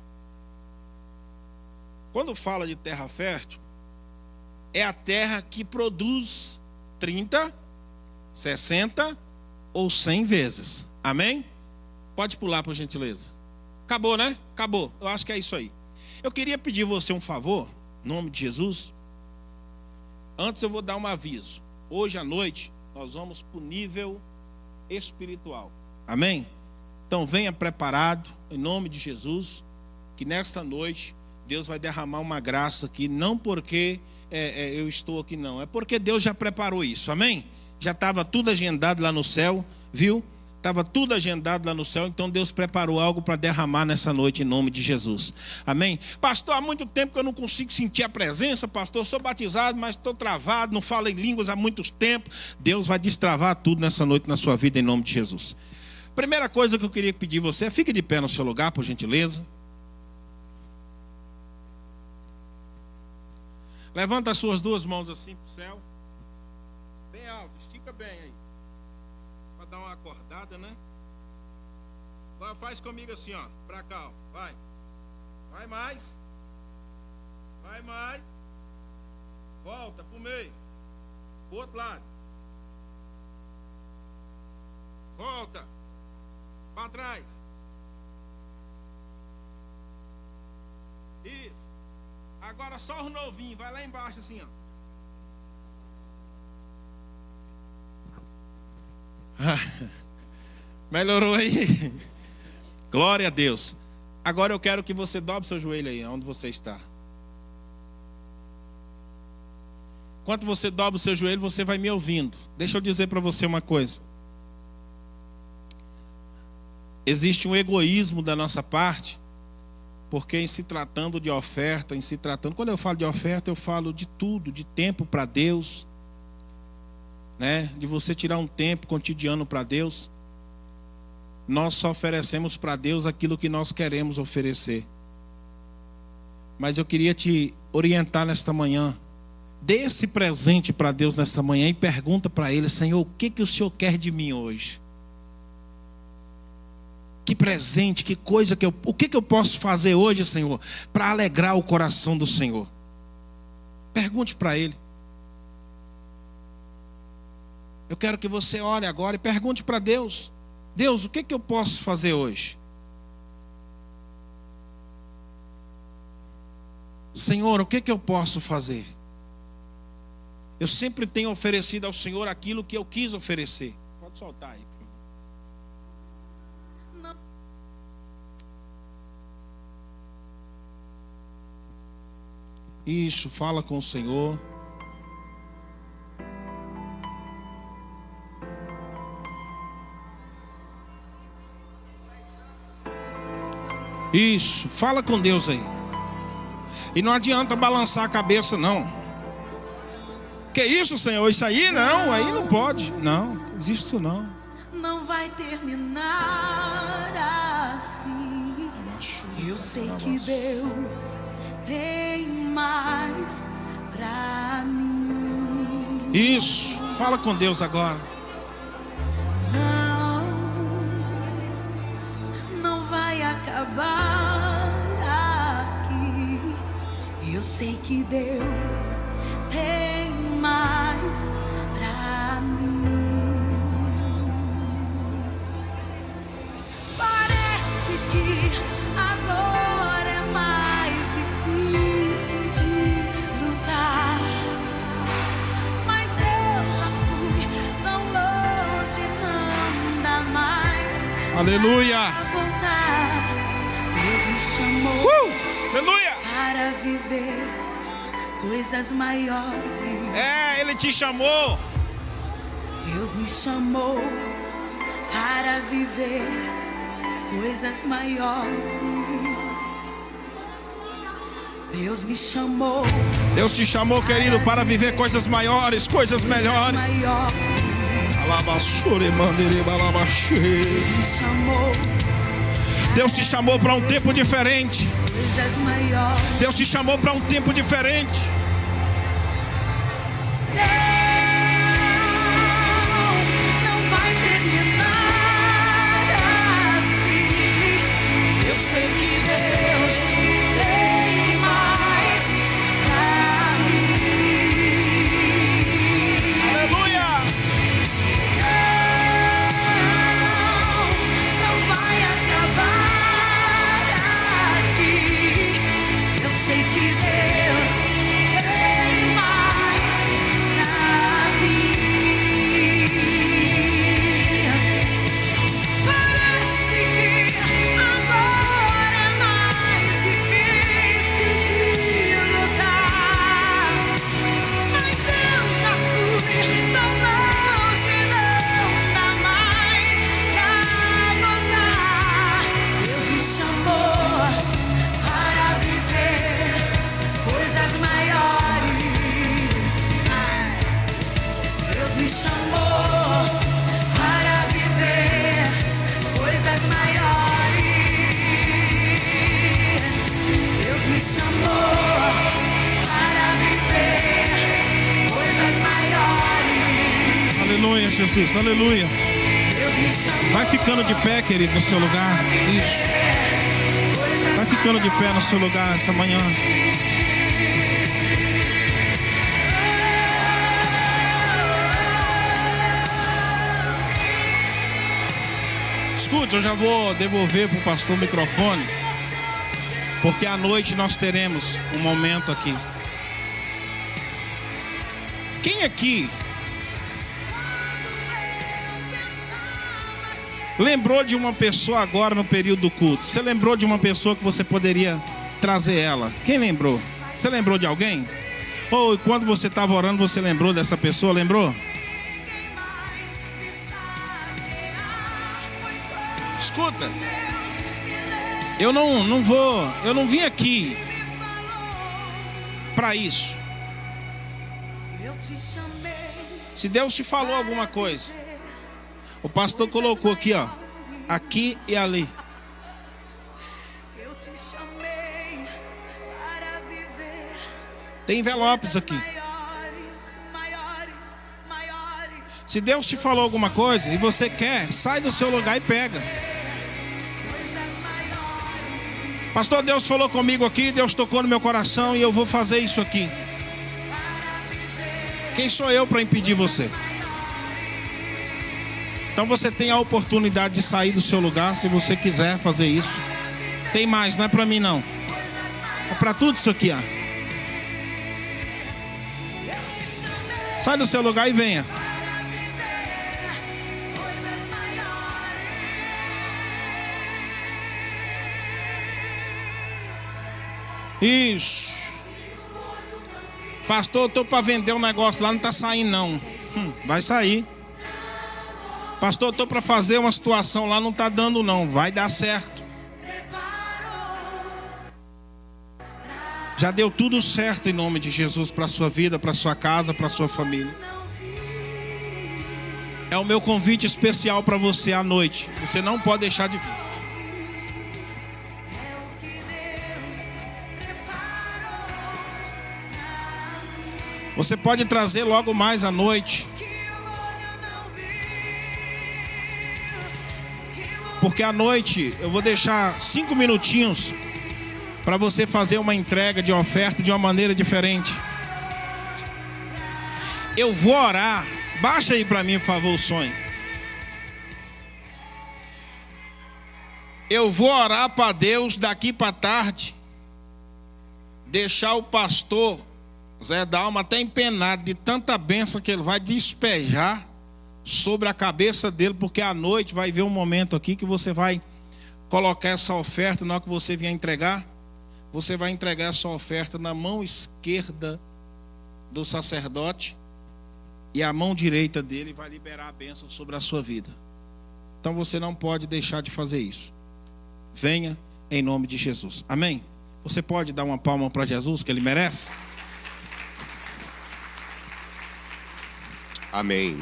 é a terra que produz 30, 60 ou 100 vezes. Amém? Pode pular, por gentileza. Acabou, né? Acabou. Eu acho que é isso aí. Eu queria pedir você um favor, em nome de Jesus. Antes eu vou dar um aviso. Hoje à noite nós vamos para o nível espiritual. Amém? Então venha preparado, em nome de Jesus, que nesta noite Deus vai derramar uma graça aqui, não porque eu estou aqui não, é porque Deus já preparou isso, amém? Já estava tudo agendado lá no céu, viu? Estava tudo agendado lá no céu, então Deus preparou algo para derramar nessa noite em nome de Jesus. Amém? Pastor, há muito tempo que eu não consigo sentir a presença, pastor, eu sou batizado, mas estou travado, não falo em línguas há muito tempo. Deus vai destravar tudo nessa noite na sua vida em nome de Jesus. Primeira coisa que eu queria pedir você, fique de pé no seu lugar, por gentileza. Levanta as suas duas mãos assim para o céu. Bem alto, estica bem aí. Para dar uma acordada, né? Agora faz comigo assim, para cá, vai. Vai mais. Vai mais. Volta para o meio. Pro outro lado. Volta. Para trás. Isso. Agora só os novinhos, vai lá embaixo assim, Melhorou aí? Glória a Deus. Agora eu quero que você dobre seu joelho aí, onde você está. Enquanto você dobra o seu joelho, você vai me ouvindo. Deixa eu dizer para você uma coisa. Existe um egoísmo da nossa parte, porque em se tratando de oferta, quando eu falo de oferta, eu falo de tudo, de tempo para Deus, de você tirar um tempo cotidiano para Deus. Nós só oferecemos para Deus aquilo que nós queremos oferecer. Mas eu queria te orientar nesta manhã. Dê esse presente para Deus nesta manhã e pergunta para Ele: Senhor, o que o Senhor quer de mim hoje? Que presente, que coisa o que eu posso fazer hoje, Senhor, para alegrar o coração do Senhor? Pergunte para Ele. Eu quero que você ore agora e pergunte para Deus: Deus, o que eu posso fazer hoje? Senhor, o que eu posso fazer? Eu sempre tenho oferecido ao Senhor aquilo que eu quis oferecer. Pode soltar aí. Isso, fala com o Senhor. Isso, fala com Deus aí. E não adianta balançar a cabeça, não. Que isso, Senhor? Isso aí não, aí não pode. Não, existe não. Não vai terminar assim. Eu sei que Deus tem mais pra mim. Isso, fala com Deus agora. Não vai acabar aqui. Eu sei que Deus tem mais pra mim. Parece que agora é mais difícil de lutar, mas eu já fui tão longe, não dá mais. Aleluia. Pra voltar. Deus me chamou Aleluia. para viver coisas maiores. Ele te chamou. Deus me chamou para viver coisas maiores. Deus me chamou. Deus te chamou, querido, para viver coisas maiores, coisas melhores. Deus me chamou. Deus te chamou para um tempo diferente. Coisas maiores. Deus te chamou para um tempo diferente. Não vai terminar assim. Eu sei que Deus tem mais pra mim. Aleluia. Não vai acabar aqui. Eu sei que Deus tem mais pra mim. Parece que agora é mais difícil de lutar, mas eu já fui tão longe, não dá mais pra voltar. Deus me chamou para viver coisas maiores. Deus me chamou para viver coisas maiores. Deus me chamou para viver coisas maiores. Aleluia, Jesus. Aleluia. Deus me chamou. Vai ficando de pé, querido, no seu lugar. Isso. Vai ficando de pé no seu lugar essa manhã. Escuta, eu já vou devolver para o pastor o microfone, porque à noite nós teremos um momento aqui. Quem aqui lembrou de uma pessoa agora no período do culto? Você lembrou de uma pessoa que você poderia trazer ela? Quem lembrou? Você lembrou de alguém? Ou quando você estava orando, você lembrou dessa pessoa? Lembrou? Escuta, eu não vim aqui para isso. Se Deus te falou alguma coisa, o pastor colocou aqui, ó, aqui e ali. Eu te chamei para viver Tem envelopes aqui. maiores. Se Deus te falou alguma coisa e você quer, sai do seu lugar e pega. Pastor, Deus falou comigo aqui, Deus tocou no meu coração e eu vou fazer isso aqui. Quem sou eu para impedir você? Então você tem a oportunidade de sair do seu lugar se você quiser fazer isso. Tem mais, não é para mim não. É para tudo isso aqui, ó. Sai do seu lugar e venha. Isso. Pastor, eu tô para vender um negócio lá, não tá saindo não. Vai sair. Pastor, eu tô para fazer uma situação lá, não tá dando não. Vai dar certo. Já deu tudo certo em nome de Jesus para sua vida, para sua casa, para sua família. É o meu convite especial para você à noite. Você não pode deixar de vir. Você pode trazer logo mais à noite. Porque à noite eu vou deixar 5 minutinhos para você fazer uma entrega de oferta de uma maneira diferente. Eu vou orar. Baixa aí para mim, por favor, o sonho. Eu vou orar para Deus daqui para tarde. Deixar o pastor Zé Dalma até empenado de tanta bênção que ele vai despejar sobre a cabeça dele, porque à noite vai ver um momento aqui que você vai colocar essa oferta na hora que você vier entregar. você vai entregar a sua oferta na mão esquerda do sacerdote e a mão direita dele vai liberar a bênção sobre a sua vida. Então você não pode deixar de fazer isso. Venha em nome de Jesus. Amém? Você pode dar uma palma para Jesus, que ele merece? Amém.